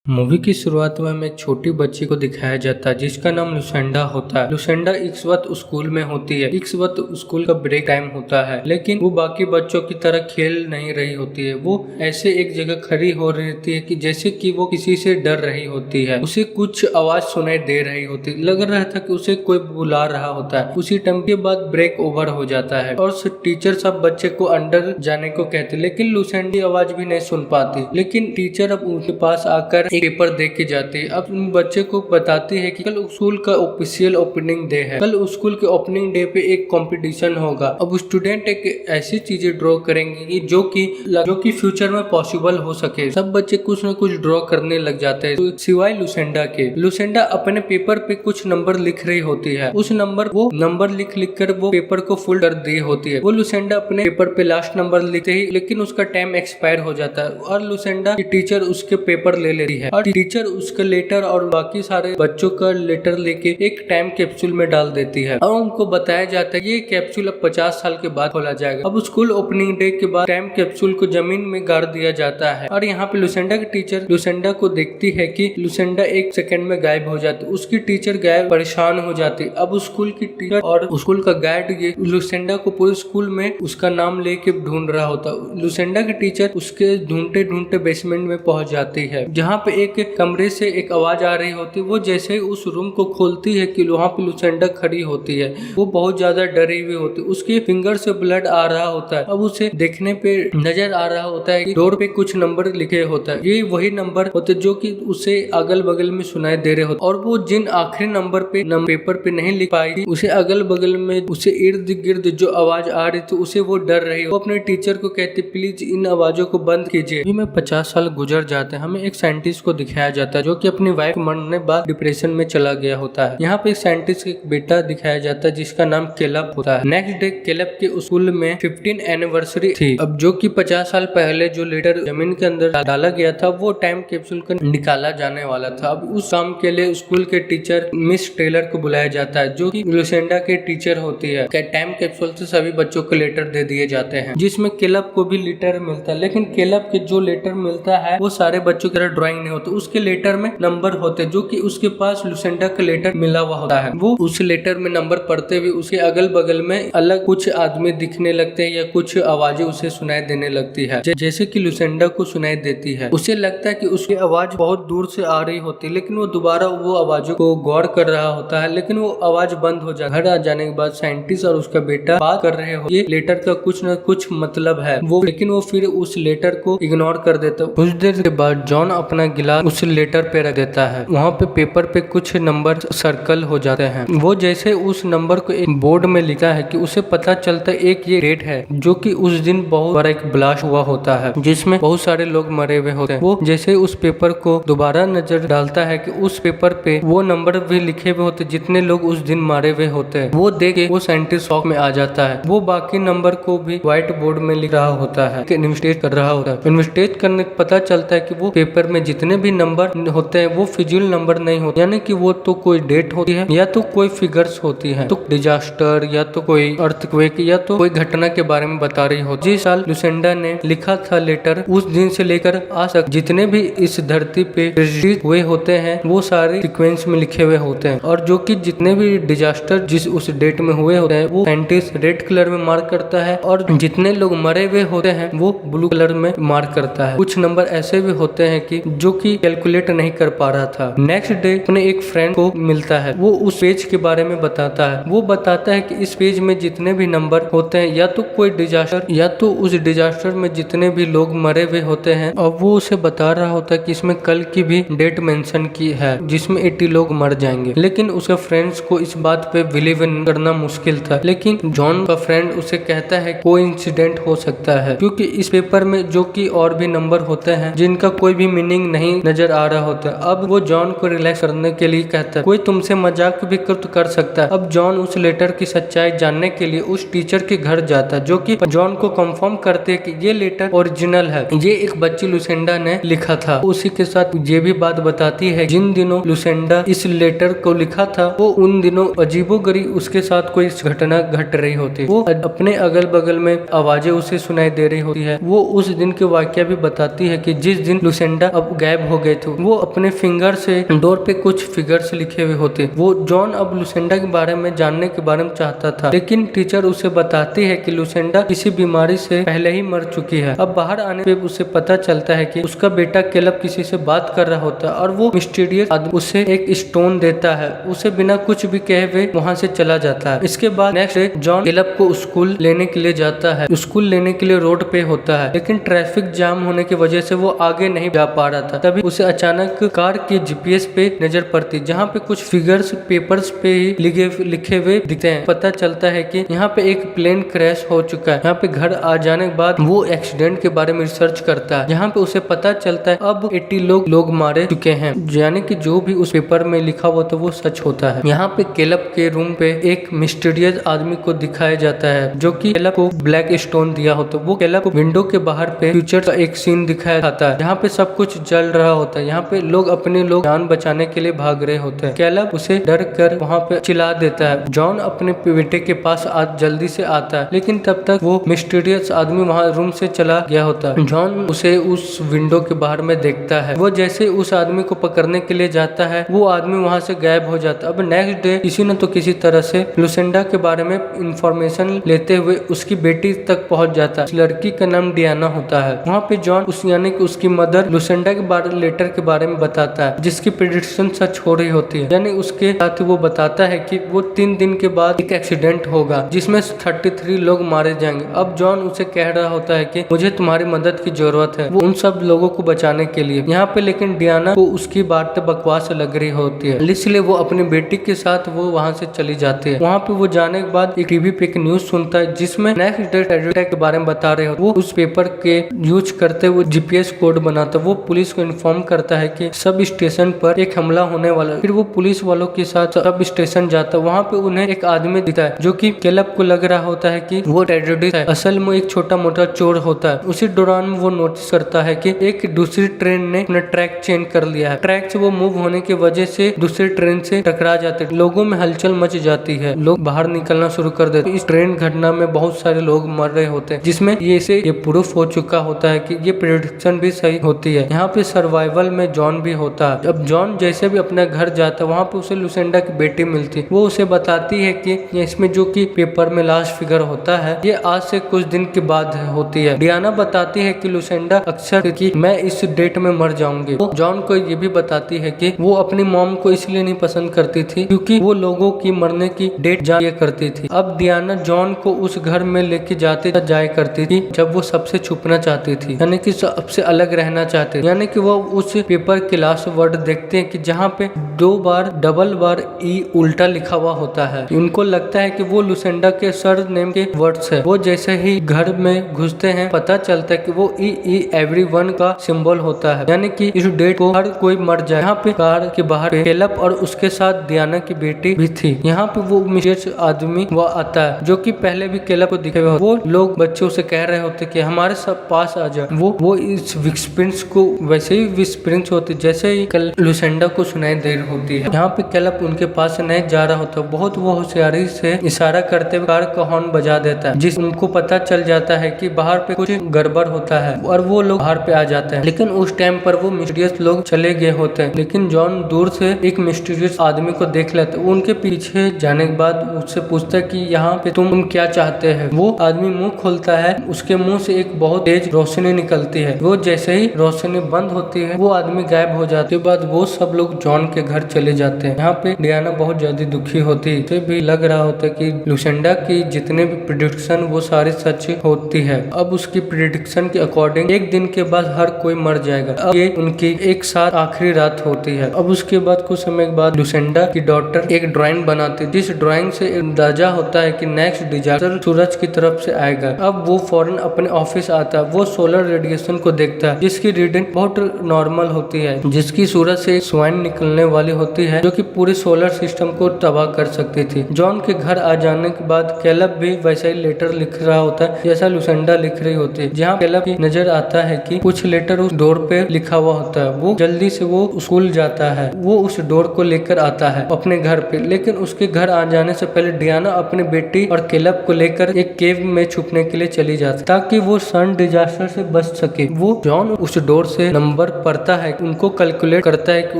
Movie की शुरुआत में हमें एक छोटी बच्ची को दिखाया जाता है जिसका नाम लुसेंडा होता है। लुसेंडा इस वक्त स्कूल में होती है। इस वक्त स्कूल का ब्रेक टाइम होता है, लेकिन वो बाकी बच्चों की तरह खेल नहीं रही होती है। वो ऐसे एक जगह खड़ी हो रहती है कि जैसे कि वो किसी से डर रही होती है। उसे कुछ आवाज सुनाई दे रही होती, लग रहा था कि उसे कोई बुला रहा होता है। उसी टाइम के बाद ब्रेक ओवर हो जाता है और टीचर सब बच्चे को अंदर जाने को कहते, लेकिन लुसेंडी आवाज भी नहीं सुन पाती। लेकिन टीचर अब उनके पास आकर एक पेपर दे के जाती है। अब उन बच्चे को बताती है कि कल स्कूल का ऑफिशियल ओपनिंग डे है। कल स्कूल के ओपनिंग डे पे एक कंपटीशन होगा। अब स्टूडेंट एक ऐसी चीजें ड्रॉ करेंगे कि जो कि फ्यूचर में पॉसिबल हो सके। सब बच्चे कुछ न कुछ ड्रॉ करने लग जाते हैं, तो सिवाय लुसेंडा के। लुसेंडा अपने पेपर पे कुछ नंबर लिख रही होती है। वो नंबर लिख कर वो पेपर को फुल कर दी होती है। वो लुसेंडा अपने पेपर पे लास्ट नंबर लिखते ही, लेकिन उसका टाइम एक्सपायर हो जाता है और लुसेंडा की टीचर उसके पेपर ले लेती है और टीचर उसका लेटर और बाकी सारे बच्चों का लेटर लेके एक टाइम कैप्सूल में डाल देती है और उनको बताया जाता है ये कैप्सूल अब 50 साल के बाद खोला जाएगा। अब स्कूल ओपनिंग डे के बाद टाइम कैप्सूल को जमीन में गाड़ दिया जाता है और यहाँ पे लुसेंडा की टीचर लुसेंडा को देखती है कि लुसेंडा एक सेकंड में गायब हो जाती। उसकी टीचर गायब परेशान हो जाती। अब स्कूल की टीचर और स्कूल का गाइड ये लुसेंडा को पूरे स्कूल में उसका नाम लेके ढूंढ रहा होता। लुसेंडा की टीचर उसके ढूंढते ढूंढते बेसमेंट में पहुंच जाती है, जहाँ पे एक कमरे से एक आवाज आ रही होती है। वो जैसे ही उस रूम को खोलती है कि वहाँ पे लुसेंडा खड़ी होती है। वो बहुत ज्यादा डरी हुई होती है। उसके फिंगर से ब्लड आ रहा होता है। अब उसे देखने पे नजर आ रहा होता है कि डोर पे कुछ नंबर लिखे होता है। ये वही नंबर होते जो कि उसे अगल बगल में सुनाई दे रहे होते और वो जिन आखिरी नंबर पे पेपर पे नहीं लिख पाई, उसे अगल बगल में उसे इर्द गिर्द जो आवाज आ रही थी उसे वो डर रही। वो अपने टीचर को कहती प्लीज इन आवाजों को बंद कीजिए। अभी में 50 साल गुजर जाते हैं। हमें एक साइंटिस्ट को दिखाया जाता है जो कि अपनी वाइफ मरने बाद डिप्रेशन में चला गया होता है। यहाँ पे एक साइंटिस्ट का एक बेटा दिखाया जाता है जिसका नाम केलब होता है। नेक्स्ट डे केलब के स्कूल में 15 एनिवर्सरी थी। अब जो कि 50 साल पहले जो लेटर जमीन के अंदर डाला गया था वो टाइम कैप्सूल को निकाला जाने वाला था। अब उस काम के लिए स्कूल के टीचर मिस टेलर को बुलाया जाता है जो कि लुसेंडा के टीचर होती है। टाइम कैप्सूल से सभी बच्चों को लेटर दे दिए जाते हैं जिसमें केलब को भी लेटर मिलता है, लेकिन केलब के जो लेटर मिलता है वो सारे बच्चों की तरह ड्राइंग नहीं होता। उसके लेटर में नंबर होते जो कि उसके पास लुसेंडा का लेटर मिला हुआ होता है। वो उस लेटर में नंबर पढ़ते हुए उसके अगल बगल में अलग कुछ आदमी दिखने लगते हैं या कुछ आवाजें उसे सुनाई देने लगती है, जैसे कि लुसेंडा को सुनाई देती है। उसे लगता है कि उसकी आवाज बहुत दूर से आ रही होती है, लेकिन वो दोबारा वो आवाजों को गौर कर रहा होता है, लेकिन वो आवाज बंद हो जाती है। घर आ जाने के बाद साइंटिस्ट और उसका बेटा बात कर रहे हो ये लेटर का कुछ न कुछ मतलब है वो, लेकिन वो फिर उस लेटर को इग्नोर कर देता। कुछ देर के बाद जॉन अपना गिलास उस लेटर पे रख देता है। वहाँ पे पेपर पे कुछ नंबर सर्कल हो जाते हैं। वो जैसे उस नंबर को एक बोर्ड में लिखा है कि उसे पता चलता है एक ये डेट है जो कि उस दिन बहुत बड़ा एक ब्लास्ट हुआ होता है जिसमें बहुत सारे लोग मरे हुए होते हैं। वो जैसे उस पेपर को दोबारा नजर डालता है कि उस पेपर पे वो नंबर भी लिखे हुए होते जितने लोग उस दिन मारे हुए होते हैं। वो देख के वो साइंटिस्ट शॉक में आ जाता है। वो बाकी नंबर को भी व्हाइट बोर्ड में लिख रहा होता है, इन्वेस्टिगेट कर रहा होता है। इन्वेस्टिगेट करने पता चलता है कि वो पेपर में जितने भी नंबर होते हैं वो फिजिकल नंबर नहीं होते, यानी कि वो तो कोई डेट होती है या तो कोई फिगर्स होती है, तो डिजास्टर या तो कोई अर्थक्वेक या तो कोई घटना के बारे में बता रही होती। जिस साल लुसेंडा ने लिखा था लेटर उस दिन से लेकर आज तक जितने भी इस धरती पे रजिस्टर हुए होते हैं वो सारे सीक्वेंस में लिखे हुए होते हैं और जो कि जितने भी डिजास्टर जिस उस डेट में हुए होते हैं वो साइंटिस्ट रेड कलर में मार्क करता है और जितने लोग मरे हुए होते हैं वो ब्लू कलर में मार्क करता है। कुछ नंबर ऐसे भी होते हैं कि जो कि कैलकुलेट नहीं कर पा रहा था। नेक्स्ट डे अपने एक फ्रेंड को मिलता है। वो उस पेज के बारे में बताता है। वो बताता है कि इस पेज में जितने भी नंबर होते हैं या तो कोई डिजास्टर या तो उस डिजास्टर में जितने भी लोग मरे हुए होते हैं, और वो उसे बता रहा होता है कि इसमें कल की भी डेट मेंशन की है जिसमें 80 लोग मर जाएंगे। लेकिन उसके फ्रेंड्स को इस बात पे बिलीव करना मुश्किल था, लेकिन जॉन का फ्रेंड उसे कहता है कोई इंसिडेंट हो सकता है क्योंकि इस पेपर में जो कि और भी नंबर होते हैं जिनका कोई भी मीनिंग नहीं नजर आ रहा होता। अब वो जॉन को रिलैक्स करने के लिए कहता है कोई तुमसे मजाक भी कर सकता है। अब जॉन उस लेटर की सच्चाई जानने के लिए उस टीचर के घर जाता है जो कि जॉन को कंफर्म करते हैं कि ये लेटर ओरिजिनल है, ये एक बच्ची लुसेंडा ने लिखा था। उसी के साथ ये भी बात बताती है जिन दिनों लुसेंडा इस लेटर को लिखा था वो उन दिनों अजीबोगरीब उसके साथ कोई घटना घट रही होती। वो अपने अगल बगल में आवाजें उसे सुनाई दे रही होती है। वो उस दिन के वाकया भी बताती है कि जिस दिन लुसेंडा अब गायब गायब हो गए थे। वो अपने फिंगर से डोर पे कुछ फिगर्स लिखे हुए होते। वो जॉन अब लुसेंडा के बारे में जानने के बारे में चाहता था, लेकिन टीचर उसे बताती है कि लुसेंडा किसी बीमारी से पहले ही मर चुकी है। अब बाहर आने पे उसे पता चलता है कि उसका बेटा कैलब किसी से बात कर रहा होता है और वो मिस्टीरियस आदमी उसे एक स्टोन देता है। उसे बिना कुछ भी कहे हुए वहाँ से चला जाता है। इसके बाद नेक्स्ट डे जॉन कैलब को स्कूल लेने के लिए जाता है। स्कूल लेने के लिए रोड पे होता है, लेकिन ट्रैफिक जाम होने की वजह से वो आगे नहीं जा पा रहा था। तभी उसे अचानक कार के जीपीएस पे नजर पड़ती, जहाँ पे कुछ फिगर्स पेपर्स पे ही लिखे हुए दिखते हैं। पता चलता है कि यहाँ पे एक प्लेन क्रैश हो चुका है। यहाँ पे घर आ जाने के बाद वो एक्सीडेंट के बारे में रिसर्च करता है, जहाँ पे उसे पता चलता है अब 80 लोग मारे चुके हैं, यानी कि जो भी उस पेपर में लिखा हुआ था वो सच होता है। यहाँ पे कैलब के रूम पे एक मिस्टीरियस आदमी को दिखाया जाता है, जो कि कैलब को ब्लैक स्टोन दिया होता है। वो कैलब को विंडो के बाहर पे फ्यूचर का एक सीन दिखाया जाता है, जहाँ पे सब कुछ जल रहा होता है। यहाँ पे लोग अपने जान बचाने के लिए भाग रहे होते हैं। कैलब उसे डर कर वहाँ पे चिल्ला देता है। जॉन अपने बेटे के पास जल्दी से आता है, लेकिन तब तक वो मिस्टीरियस आदमी वहाँ रूम से चला गया होता है। जॉन उसे उस विंडो के बाहर में देखता है। वो जैसे उस आदमी को पकड़ने के लिए जाता है, वो आदमी वहाँ से गायब हो जाता है। अब नेक्स्ट डे किसी न तो किसी तरह से लुसेंडा के बारे में इंफॉर्मेशन लेते हुए उसकी बेटी तक पहुँच जाता है। उस लड़की का नाम डियाना होता है। वहाँ पे जॉन यानी कि उसकी मदर लुसेंडा के बारे लेटर के बारे में बताता है, जिसकी प्रेडिक्शन सच हो रही होती है। यानी उसके साथ वो बताता है कि वो 3 दिन के बाद एक एक्सीडेंट होगा जिसमें 33 लोग मारे जाएंगे। अब जॉन उसे कह रहा होता है कि मुझे तुम्हारी मदद की जरूरत है, वो उन सब लोगों को बचाने के लिए। यहाँ पे लेकिन डियाना को उसकी बात बकवास लग रही होती है, इसलिए वो अपनी बेटी के साथ वो वहाँ से चली जाती है। वहाँ पे वो जाने के बाद एक टीवी पे एक न्यूज सुनता है, जिसमें नेक्स्ट डे अटैक के बारे में बता रहे हो। वो उस पेपर के यूज करते हुए जीपीएस कोड बनाता। वो पुलिस को इन्फॉर्म करता है कि सब स्टेशन पर एक हमला होने वाला है। फिर वो पुलिस वालों के साथ सब स्टेशन जाता है। वहाँ पे उन्हें एक आदमी दिखता है, जो कि कैलब को लग रहा होता है कि वो टेररिस्ट है, असल में एक छोटा मोटा चोर होता है। उसी दौरान वो नोटिस करता है कि एक दूसरी ट्रेन ने अपना ट्रैक चेंज कर लिया है। ट्रैक से वो मूव होने की वजह से दूसरी ट्रेन से टकरा जाते हैं। लोगों में हलचल मच जाती है, लोग बाहर निकलना शुरू कर देते हैं। इस ट्रेन घटना में बहुत सारे लोग मर रहे होते हैं, जिसमें ये प्रूफ हो चुका होता है कि ये प्रेडिक्शन भी सही होती है। यहाँ पे सर्वाइवल में जॉन भी होता है। अब जॉन जैसे भी अपने घर जाता है, वहाँ पे उसे लुसेंडा की बेटी मिलती। वो उसे बताती है कि इसमें जो कि पेपर में लास्ट फिगर होता है, ये आज से कुछ दिन के बाद होती है। डियाना बताती है कि लुसेंडा अक्सर कि मैं इस डेट में मर जाऊंगी। वो जॉन को ये भी बताती है कि वो अपनी मॉम को इसलिए नहीं पसंद करती थी क्योंकि वो लोगों की मरने की डेट जाया करती थी। अब डियाना जॉन को उस घर में लेके जाया करती थी जब वो सबसे छुपना चाहती थी, यानी कि सबसे अलग रहना चाहते, यानी कि वो उस पेपर के लास्ट वर्ड देखते हैं कि जहाँ पे 2 बार डबल बार ई उल्टा लिखा हुआ होता है। उनको लगता है कि वो लुसेंडा के सर नेम के वर्ड्स है। वो जैसे ही घर में घुसते हैं, पता चलता है कि वो ई एवरीवन का सिंबल होता है, यानी कि इस डेट को हर कोई मर जाए। यहाँ पे कार के बाहर कैलब और उसके साथ डियाना की बेटी भी थी। यहाँ पे वो मिस्टीरियस आदमी वो आता है, जो कि पहले भी कैलब को दिखे हुए। वो लोग बच्चों से कह रहे होते कि हमारे सब पास आ जाए। वो इस विस्प्रिंग्स को वैसे ही विस्प्रिंग्स होती जैसे ही कल लुसेंडा को सुनाई दे रही होती है। यहाँ पे कैलब उनके पास नहीं जा रहा होता, बहुत वो होशियारी से इशारा करते हुए कार का हॉर्न बजा देता है, जिस उनको पता चल जाता है कि बाहर पे कुछ गड़बड़ होता है और वो लोग बाहर पे आ जाते हैं। लेकिन उस टाइम पर वो मिस्टीरियस लोग चले गए होते हैं। लेकिन जॉन दूर से एक मिस्टीरियस आदमी को देख लेता है। वो उनके पीछे जाने के बाद उससे पूछता है कि यहाँ पे तुम क्या चाहते हैं। वो आदमी मुंह खोलता है, उसके मुंह से एक बहुत तेज रोशनी निकलती है। वो जैसे ही रोशनी बंद होती है, वो आदमी गायब हो जाते हैं। बाद वो सब लोग जॉन के घर चले जाते हैं। यहाँ पे डियाना बहुत ज्यादा दुखी होती है। उसे भी लग रहा होता है कि लुसेंडा की जितने भी प्रेडिक्शन वो सारी सच होती है। अब उसकी प्रेडिक्शन के अकॉर्डिंग एक दिन के बाद हर कोई मर जाएगा। अब ये उनकी एक साथ आखिरी रात होती है। अब उसके बाद कुछ समय के बाद लुसेंडा की डॉटर एक ड्राइंग बनाती है, जिस ड्राइंग से अंदाजा होता है कि नेक्स्ट डिजास्टर सूरज की तरफ से आएगा। अब वो फौरन अपने ऑफिस आता है। वो सोलर रेडिएशन को देखता है, जिसकी रीडिंग बहुत नॉर्मल होती है, जिसकी सूरज से स्वाइन निकलने वाली होती है, जो कि पूरे सोलर सिस्टम को तबाह कर सकती थी। जॉन के घर आ जाने के बाद कैलब भी वैसा ही लेटर लिख रहा होता है जैसा लुसेंडा लिख रही होती है। जहाँ कैलब की नजर आता है कि कुछ लेटर उस डोर पे लिखा हुआ होता है। वो जल्दी से वो स्कूल जाता है। वो उस डोर को लेकर आता है अपने घर पे, लेकिन उसके घर आ जाने से पहले डियाना अपनी बेटी और कैलब को लेकर एक केव में छुपने के लिए चली जाती, ताकि वो सन डिजास्टर से बच सके। वो जॉन उस डोर से नंबर पढ़ता है उनको कैलकुलेट करता है कि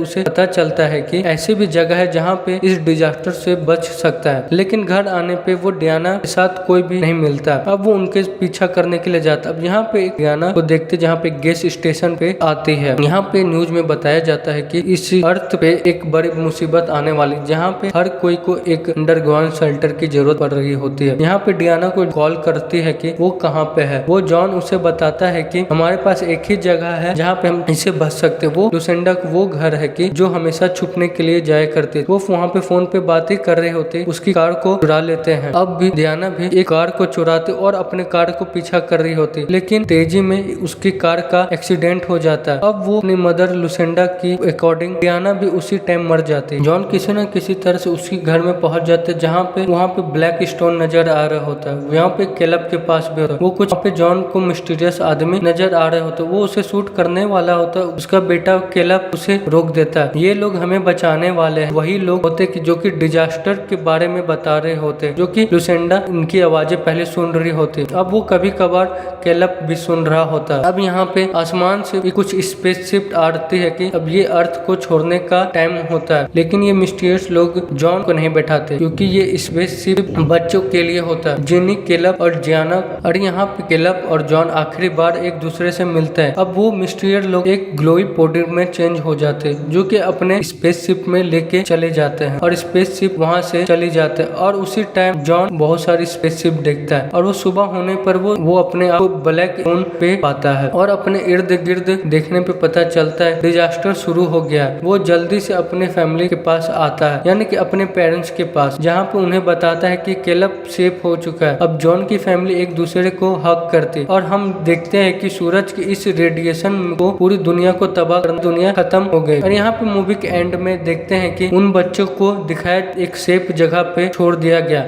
उसे पता चलता है कि ऐसी भी जगह है जहाँ पे इस डिजास्टर से बच सकता है। लेकिन घर आने पे वो डियाना के साथ कोई भी नहीं मिलता। अब वो उनके पीछा करने के लिए जाता। अब यहाँ पे डियाना को देखते जहाँ पे गैस स्टेशन पे आती है। यहाँ पे न्यूज में बताया जाता है कि इस अर्थ पे एक बड़ी मुसीबत आने वाली, जहाँ पे हर कोई को एक अंडरग्राउंड शेल्टर की जरूरत पड़ रही होती है। यहाँ पे डियाना को कॉल करती है कि वो कहाँ पे है। वो जॉन उसे बताता है कि हमारे पास एक ही जगह है जहाँ पे हम इसे बच सकते। वो लुसेंडा को वो घर है कि जो हमेशा छुपने के लिए जाया करते। वो वहाँ पे फोन पे बातें कर रहे होते, उसकी कार को चुरा लेते हैं। अब भी डियाना भी एक कार को चुराते और अपने कार को पीछा कर रही होती, लेकिन तेजी में उसकी कार का एक्सीडेंट हो जाता है। अब वो अपनी मदर लुसेंडा की अकॉर्डिंग डियाना भी उसी टाइम मर जाती। जॉन किसी न किसी तरह से उसकी घर में पहुंच जाते, जहाँ पे वहाँ पे ब्लैक स्टोन नजर आ रहा होता है। यहाँ पे कैलब के पास भी होता है। वो कुछ पे जॉन को मिस्टीरियस आदमी नजर आ रहे होते। वो उसे शूट करने वाला होता है। उसका बेटा कैलब उसे रोक देता है। ये लोग हमें बचाने वाले हैं। वही लोग होते कि जो कि डिजास्टर के बारे में बता रहे होते, जो कि लुसेंडा उनकी आवाजें पहले सुन रही होती। अब वो कभी कभार कैलब भी सुन रहा होता है। अब यहाँ पे आसमान से कुछ स्पेसशिप आती है कि अब ये अर्थ को छोड़ने का टाइम होता है। लेकिन ये मिस्टीरियस लोग जॉन को नहीं बैठाते, क्योंकि ये स्पेसशिप बच्चों के लिए होता है। जिनी, कैलब और जियाना। और यहाँ पे कैलब और जॉन आखिरी बार एक दूसरे से मिलते हैं। अब वो मिस्टीरियस लोग एक ग्लोई पाउडर में चेंज हो जाते हैं, जो कि अपने स्पेसशिप में लेके चले जाते हैं और स्पेसशिप वहाँ से चली जाते हैं। और उसी टाइम जॉन बहुत सारी स्पेसशिप देखता है और वो सुबह होने पर वो अपने आप को ब्लैक मून पे पाता है और अपने इर्द गिर्द देखने पे पता चलता है डिजास्टर शुरू हो गया है। वो जल्दी से अपने फैमिली के पास आता है, यानी कि अपने पेरेंट्स के पास, जहाँ पे उन्हें बताता है कि कैलब सेफ हो चुका है। अब जॉन की फैमिली एक दूसरे को हक करती और हम देखते हैं कि सूरज के इस रेडिएशन को पूरी दुनिया को तबाह कर दुनिया खत्म हो गई। और यहाँ पे मूवी के एंड में देखते हैं कि उन बच्चों को दिखाया एक सेफ जगह पे छोड़ दिया गया।